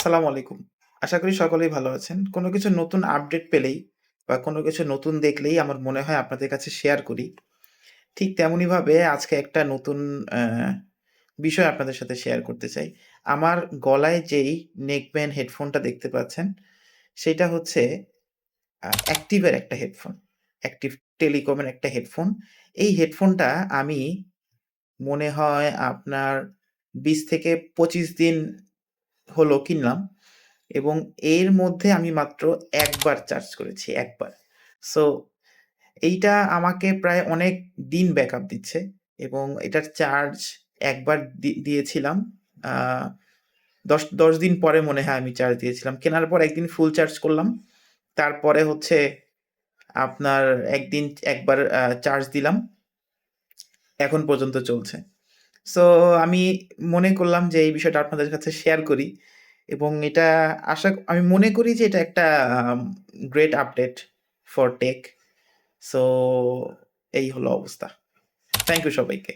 আসসালামু আলাইকুম। আশা করি সকলেই ভালো আছেন। কোনো কিছু নতুন আপডেট পেলেই বা কোনো কিছু নতুন দেখলেই আমার মনে হয় আপনাদের কাছে শেয়ার করি। ঠিক তেমনিভাবে আজকে একটা নতুন অ্যা বিষয় আপনাদের সাথে শেয়ার করতে চাই। আমার গলায় যেই নেকব্যান্ড হেডফোনটা দেখতে পাচ্ছেন, সেইটা হচ্ছে অ্যাক্টিভের একটা হেডফোন। অ্যাক্টিভ টেলিকমের একটা হেডফোন। এই হেডফোনটা আমি মনে হয় আপনার ২০ থেকে ২৫ দিন হলো কিনলাম এবং এর মধ্যে আমি মাত্র ১ বার চার্জ করেছি, ১ বার। সো এইটা আমাকে প্রায় অনেক দিন ব্যাকআপ দিচ্ছে এবং এটার চার্জ একবার দিয়েছিলাম। আ ১০ দিন পরে মনে হয় আমি চার্জ দিয়েছিলাম। কেনার পর একদিন ফুল চার্জ করলাম। তারপরে হচ্ছে আপনার একদিন একবার চার্জ দিলাম। এখন পর্যন্ত চলছে। সো আমি মনে করলাম যে এই বিষয়টা আপনাদের কাছে শেয়ার করি এবং এটা আমি মনে করি যে এটা একটা um great update for tech. So এই হলো অবস্থা। থ্যাংক ইউ সবাইকে।